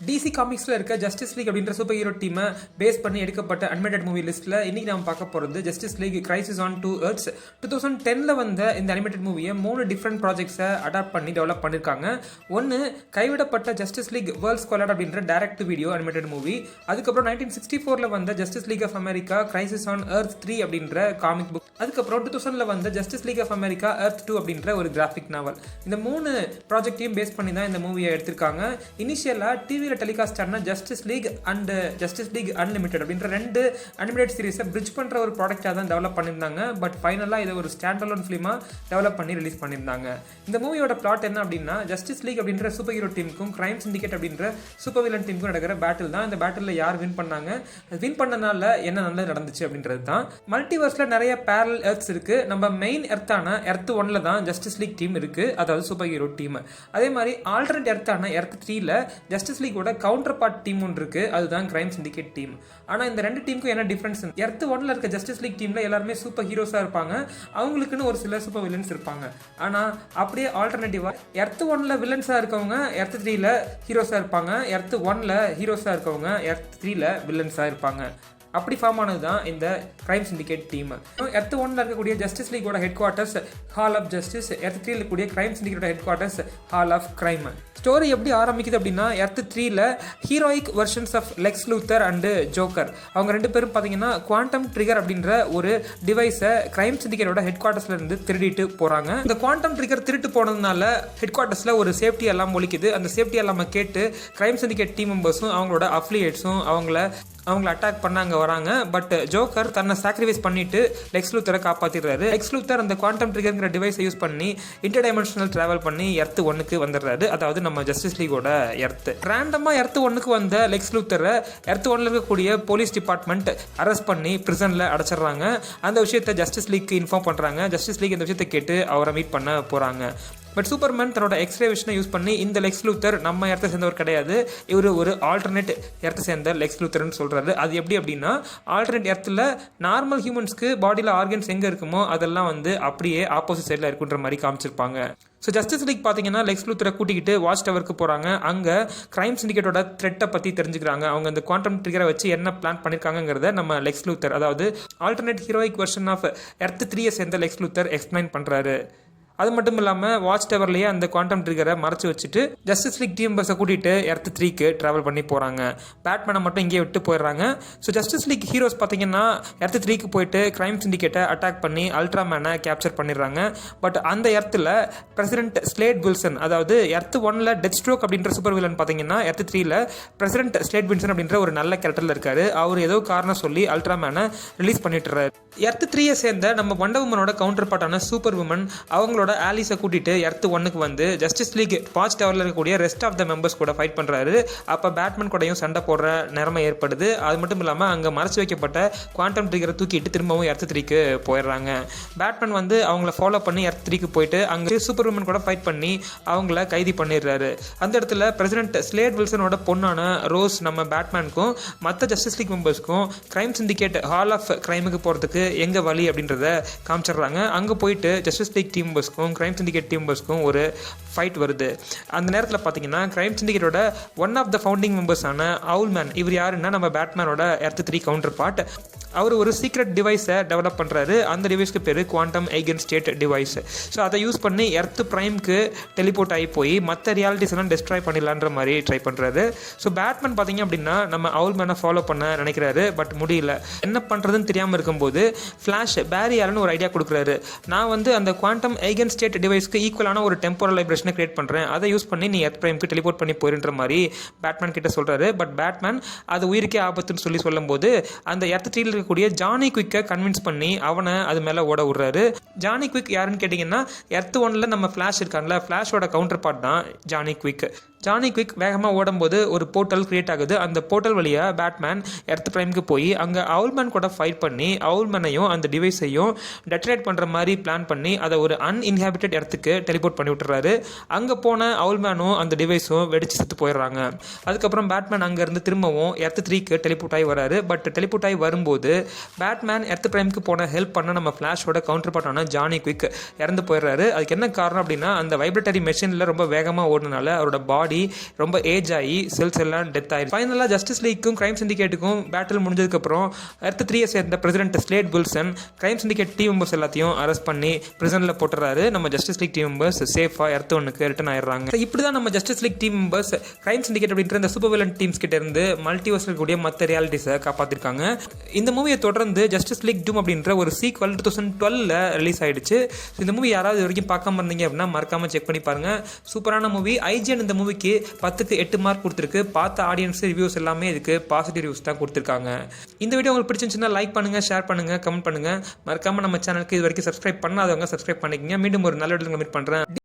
DC காமிக்ஸில் இருக்க justice league அப்படின்ற சூப்பர் ஹீரோ டீமை பேஸ் பண்ணி எடுக்கப்பட்ட அனிமேட்டட் மூவி லிஸ்ட்டில் இன்றைக்கி நம்ம பார்க்க போகிறது justice league crisis on 2 Earths. 2010 வந்த இந்த அனிமேட்டட் மூவியை 3 டிஃப்ரெண்ட் ப்ராஜெக்ட்ஸை அடாப்ட் பண்ணி டெவலப் பண்ணியிருக்காங்க. ஒன்று கைவிடப்பட்ட ஜஸ்டிஸ் லீக் வேர்ல்ட் ஸ்குவாட் அப்படின்ற டைரக்ட் வீடியோ அனிமேட்டட் மூவி. அதுக்கப்புறம் 1964 வந்த justice league of America crisis on Earth 3 அப்படின்ற காமிக் புக். அதுக்கப்புறம் 2000 வந்த justice league of America Earth 2 அப்படின்ற ஒரு கிராஃபிக் நாவல். இந்த 3 ப்ராஜெக்டையும் பேஸ் பண்ணி தான் இந்த மூவியை எடுத்திருக்காங்க. இனிஷியலாக டிவியில் டெலிகாஸ்ட் ஆன justice league and justice league unlimited அப்படின்ற 2 அனிமேட்டட் சீரிஸை பிரிட்ஜ் பண்ணுற ஒரு ப்ராடக்டாக தான் டெவலப் பண்ணியிருந்தாங்க. பட் ஃபைனலாக இதை ஒரு ஸ்டாண்ட் அலோன் ஃபிலிமாக டெவலப் பண்ணி ரிலீஸ் பண்ணியிருந்தாங்க. இந்த மூவியோட பிளாட் என்ன அப்படின்னா, ஜஸ்டிஸ் லீக் அப்படின்ற சூப்பர் ஹீரோ டீமுக்கும் கிரைம் சிண்டிகேட் அப்படின்ற சூப்பர் வில்லன் டீமுக்கும் நடக்கிற பேட்டில் தான். இந்த பேட்டில் யார் வின் பண்ணாங்க, வின் பண்ணனால என்ன நல்லது நடந்துச்சு அப்படின்றது தான். மல்டிவர்ஸில் நிறைய பேரல் எர்த்ஸ் இருக்குது. நம்ம மெயின் எர்த்தான எர்த் 1ல் தான் ஜஸ்டிஸ் லீக் டீம் இருக்குது, அதாவது சூப்பர் ஹீரோ டீம். அதே மாதிரி ஆல்டர்னேட் எர்த்தான எர்த் 3ல் ஜஸ்டிஸ் லீக்கோட கவுண்டர் பார்ட் டீம் ஒன்று இருக்கு, அதுதான் கிரைம் சிண்டிகேட் டீம். ஆனால் இந்த 2 டீமுக்கும் என்ன டிஃபரன்ஸ், எர்த் 1ல் இருக்க ஜஸ்டிஸ் லீக் டீமில் எல்லாருமே சூப்பர் ஹீரோஸாக இருப்பாங்க, அவங்களுக்குன்னு ஒரு சில சூப்பர் வில்லன்ஸ் இருப்பாங்க. ஆனால் அப்படியே ஆல்டர்னேட்டிவாக எர்த் 1ல் வில்லன்ஸாக இருக்கவங்க எர்த் 3ல் ஹீரோஸாக இருப்பாங்க, எர்த் 1ல் ஹீரோஸாக இருக்கவங்க எர்த் 3ல் வில்லன்ஸாக இருப்பாங்க. அப்படி ஃபார்ம் ஆனது தான் இந்த கிரைம் சிண்டிகேட் டீம். எர்த் 1ல் இருக்கக்கூடிய ஜஸ்டிஸ் லீக்கோட headquarters hall of justice, earth 3ல் இருக்கக்கூடிய கிரைம் சிண்டிகேட்டோட headquarters hall of crime. Story எப்படி ஆரம்பிக்குது அப்படின்னா, எர்த் 3ல் heroic versions of Lex Luthor and Joker அவங்க 2 பேரும் பார்த்தீங்கன்னா குவாண்டம் ட்ரிகர் அப்படின்ற ஒரு டிவைஸை கிரைம் சிண்டிகேட்டோட ஹெட் குவார்ட்டர்ஸ்ல இருந்து திருடிட்டு போகிறாங்க. இந்த குவாண்டம் ட்ரிகர் திருட்டு போனதுனால ஹெட் குவார்ட்டர்ஸில் ஒரு சேஃப்டி எல்லாம் ஒழிக்குது. அந்த சேஃப்டி எல்லாம் கேட்டு கிரைம் சிண்டிகேட் டீம் மெம்பர்ஸும் அவங்களோட அஃபிலியேட்ஸும் அவங்கள அட்டாக் பண்ண அங்கே வராங்க. பட் ஜோக்கர் தன்னை சாக்ரிஃபைஸ் பண்ணிட்டு லெக்ஸ் லூத்தரை காப்பாற்றிடுறாரு. லெக்ஸ் லூத்தர் அந்த குவாண்டம் ட்ரிகர்ங்கிற டிவைஸை யூஸ் பண்ணி இன்டர்டைமென்ஷனல் டிராவல் பண்ணி எர்த் 1க்கு வந்துடுறாரு, அதாவது நம்ம ஜஸ்டிஸ் லீகோட எர்த். ரேண்டமாக எர்த் 1க்கு வந்த லெக்ஸ் லூத்தரை எர்த் 1ல் இருக்கக்கூடிய போலீஸ் டிபார்ட்மெண்ட் அரெஸ்ட் பண்ணி பிரிசனில் அடைச்சிடுறாங்க. அந்த விஷயத்தை ஜஸ்டிஸ் லீக்கு இன்ஃபார்ம் பண்ணுறாங்க. ஜஸ்டிஸ் லீக் இந்த விஷயத்தை கேட்டு அவரை மீட் பண்ண போகிறாங்க. பட் சூப்பர்மேன் தன்னோட எக்ஸ்ரே விஷனை யூஸ் பண்ணி இந்த லெக்ஸ் லூத்தர் நம்ம எர்த்தை சேர்ந்தவர் கிடையாது, இவர் ஒரு ஆல்டர்னேட் எர்த்தை சேர்ந்த லெக்ஸ் லூத்தர்னு சொல்கிறாரு. அது எப்படி அப்படின்னா, ஆல்டர்னேட் எர்த்தில் நார்மல் ஹியூமன்ஸ்க்கு பாடியில் ஆர்கன்ஸ் எங்கே இருக்குமோ அதெல்லாம் அப்படியே ஆப்போசிட் சைடில் இருக்குன்ற மாதிரி காமிச்சிருப்பாங்க. ஸோ ஜஸ்டிஸ் லீக் பார்த்தீங்கன்னா லெக்ஸ் லூத்தரை கூட்டிக்கிட்டு வாட்ச் டவருக்கு போகிறாங்க. அங்கே கிரைம் சிண்டிகேட்டோட த்ரெட்டை பற்றி தெரிஞ்சுக்கிறாங்க. அவங்க அந்த குவாண்டம் ட்ரிகரை வச்சு என்ன பிளான் பண்ணியிருக்காங்கிறத நம்ம லெக்ஸ் லூத்தர், அதாவது alternate heroic version of earth 3யை சேர்ந்த லெக்ஸ் லூத்தர் எக்ஸ்பிளைன் பண்ணுறாரு. அது மட்டும் இல்லாமல் வாட்ச் டவர்லேயே அந்த குவாண்டம் ட்ரிகரை மறைச்சு வச்சுட்டு ஜஸ்டிஸ் லீக் டீம் பஸ்ஸை கூட்டிகிட்டு எர்த் 3க்கு ட்ராவல் பண்ணி போகிறாங்க. பேட்மேனை மட்டும் இங்கே விட்டு போயிடுறாங்க. ஸோ ஜஸ்டிஸ் லீக் ஹீரோஸ் பார்த்தீங்கன்னா எர்த் 3க்கு போயிட்டு கிரைம் சிண்டிகேட்டை அட்டாக் பண்ணி அல்ட்ராமேனை கேப்சர் பண்ணிடுறாங்க. பட் அந்த எர்த்தில் பிரசிடென்ட் ஸ்லேட் வில்சன், அதாவது எர்த் 1ல் டெத் ஸ்ட்ரோக் அப்படின்ற சூப்பர் வில்லன் பார்த்தீங்கன்னா எர்த் 3ல் பிரசிடென்ட் ஸ்லேட் வில்சன் அப்படின்ற ஒரு நல்ல கேரக்டரில் இருக்காரு. அவர் ஏதோ காரணம் சொல்லி அல்ட்ராமேனை ரிலீஸ் பண்ணிட்டுறாரு. எர்த் 3யை சேர்ந்த நம்ம வண்டர் உமனோட கவுண்டர் பார்ட்டான சூப்பர் உமன் அவங்களோட ஆலிஸை கூட்டிட்டு எர்த் 1க்கு வந்து ஜஸ்டிஸ் லீக் வாட்ச் டவரில் இருக்கக்கூடிய ரெஸ்ட் ஆஃப் த மெம்பர்ஸ் கூட ஃபைட் பண்ணுறாரு. அப்போ பேட்மேன் கூடயும் சண்டை போடுற நிலைமை ஏற்படுது. அது மட்டும் இல்லாமல் அங்கே மறைச்சு வைக்கப்பட்ட குவாண்டம் ட்ரிகரை தூக்கிட்டு திரும்பவும் எர்த் 3க்கு போயிடுறாங்க. பேட்மேன் அவங்கள ஃபாலோ பண்ணி எர்த் 3க்கு போயிட்டு அங்கே சூப்பர் உமன் கூட ஃபைட் பண்ணி அவங்கள கைதி பண்ணிடுறாரு. அந்த இடத்துல பிரசிடென்ட் ஸ்லேட் வில்சனோட பொண்ணான ரோஸ் நம்ம பேட்மேனுக்கும் மற்ற ஜஸ்டிஸ் லீக் மெம்பர்ஸ்க்கும் கிரைம் சிண்டிகேட் ஹால் ஆஃப் கிரைமுக்கு போகிறதுக்கு எங்கே வழி அப்படின்றத காமிச்சிடுறாங்க. அங்கே போயிட்டு ஜஸ்டிஸ் லீக் டீம் மெம்பர்ஸ்க்கும் கிரைம் சிண்டிகேட் டீம் மெம்பர்ஸ்க்கும் ஒரு ஃபைட் வருது. அந்த நேரத்தில் பார்த்தீங்கன்னா கிரைம் சிண்டிகேட்டோட ஒன் ஆஃப் த ஃபவுண்டிங் மெம்பர்ஸான அவுல்மேன், இவர் யாருன்னா நம்ம பேட்மேனோட எர்த் 3 கவுண்டர் பார்ட், அவர் ஒரு சீக்ரெட் டிவைஸை டெவலப் பண்ணுறாரு. அந்த டிவைஸ்க்கு பேர் quantum eigen state device. So அதை யூஸ் பண்ணி எர்த் பிரைம்க்கு டெலிபோர்ட் ஆகி போய் மற்ற ரியாலிட்டிஸ் எல்லாம் டெஸ்ட்ராய் பண்ணிடலான்ற மாதிரி ட்ரை பண்ணுறாரு. ஸோ பேட்மேன் பார்த்தீங்க அப்படின்னா நம்ம அவுல்மேனை ஃபாலோ பண்ண நினைக்கிறாரு, பட் முடியல. என்ன பண்ணுறதுன்னு தெரியாமல் இருக்கும்போது ஃப்ளாஷ் பேரியால்னு ஒரு ஐடியா கொடுக்குறாரு. நான் அந்த குவாண்டம் ஐகன் ஸ்டேட் டிவைஸ்க்கு ஈக்குவலான ஒரு டெம்போரல் வைப்ரேஷனை கிரியேட் பண்ணுறேன், அதை யூஸ் பண்ணி நீ எர்த் பிரைம்க்கு டெலிபோர்ட் பண்ணி போயிருன்ற மாதிரி பேட்மேன் கிட்ட சொல்கிறாரு. பட் பேட்மேன் அது உயிருக்கே ஆபத்துன்னு சொல்லும்போது அந்த எர்த் 3ல் இருக்கக்கூடிய ஜானி குவிக்கை கன்வின்ஸ் பண்ணி அவனை அது மேலே ஓட விடுறாரு. ஜானி குவிக் யாருன்னு கேட்டிங்கன்னா எர்த் 1ல் நம்ம ஃப்ளாஷ் இருக்கான்ல, ஃப்ளாஷோட கவுண்டர் பார்ட் தான் ஜானி குவிக். ஜானி குவிக் வேகமாக ஓடும்போது ஒரு போர்ட்டல் கிரியேட் ஆகுது. அந்த போர்ட்டல் வழியாக பேட்மேன் எர்த் பிரைம்க்கு போய் அங்கே அவுல்மேன் கூட ஃபைட் பண்ணி அவுல்மேனையும் அந்த டிவைஸையும் டெட்டரேட் பண்ணுற மாதிரி பிளான் பண்ணி அதை ஒரு அன்இன்ஹாபிட்டட் எர்த்துக்கு டெலிபோர்ட் பண்ணி விட்டுறாரு. அங்கே போன அவுல்மேனும் அந்த டிவைஸும் வெடிச்சு செத்து போயிடுறாங்க. அதுக்கப்புறம் பேட்மேன் அங்கேருந்து திரும்பவும் எர்த் 3க்கு டெலிபோர்ட் ஆகி வராரு. பட் டெலிபோர்ட் ஆகி வரும்போது பேட்மேன் எர்த் பிரைம்க்கு போன ஹெல்ப் பண்ண நம்ம ஃப்ளாஷோட கவுண்டர் பார்ட்டான ஜானி குவிக் இறந்து போயிடுறாரு. அதுக்கு என்ன காரணம் அப்படின்னா, அந்த வைப்ரேட்டரி மெஷினில் ரொம்ப வேகமாக ஓடுனால அவரோட பாடி பாடி ரொம்ப ஏஜ் ஆகி செல்ஸ் எல்லாம் டெத் ஆயிடுச்சு. ஃபைனலாக ஜஸ்டிஸ் லீக்கும் கிரைம் சிண்டிகேட்டுக்கும் பேட்டில் முடிஞ்சதுக்கப்புறம் அடுத்த 3 இயர்ஸ் சேர்ந்த president Slate Wilson crime syndicate team members எல்லாத்தையும் அரெஸ்ட் பண்ணி பிரிசனில் போட்டுறாரு. நம்ம ஜஸ்டிஸ் லீக் டீம் மெம்பர்ஸ் சேஃபாக எர்த் ஒன்னுக்கு ரிட்டர்ன் ஆயிடுறாங்க. இப்படி தான் நம்ம justice league team members crime syndicate அப்படின்ற இந்த சூப்பர் வில்லன் டீம்ஸ் கிட்ட இருந்து மல்டிவர்ஸ் இருக்கக்கூடிய மற்ற ரியாலிட்டிஸை காப்பாற்றிருக்காங்க. இந்த மூவியை தொடர்ந்து ஜஸ்டிஸ் லீக் டூம் அப்படின்ற ஒரு சீக்வல் 2012 ரிலீஸ் ஆயிடுச்சு. இந்த மூவி யாராவது வரைக்கும் பார்க்காம இருந்தீங்க அப்படின்னா மறக்காம செக் பண்ணி பாருங்க. சூப்பரான மூவி. IGN இந்த மூவிக்கு 10க்கு 8 மார்க் கொடுத்துருக்கு. பார்த்த ஆடியன்ஸ் ரிவ்யூஸ் எல்லாமே இதுக்கு பாசிட்டிவ் ரிவ்யூஸ் தான் கொடுத்துருக்காங்க. இந்த வீடியோ உங்களுக்கு பிடிச்சிருந்துச்சுன்னா லைக் பண்ணுங்க, ஷேர் பண்ணுங்க, கமெண்ட் பண்ணுங்க. மறக்காம நம்ம சேனலுக்கு இது வரைக்கும் சப்ஸ்கிரைப் பண்ணாதவங்க சப்ஸ்கிரைப் பண்ணிக்கங்க. மீண்டும் ஒரு நல்ல வீடியோல மீட் பண்றேன்.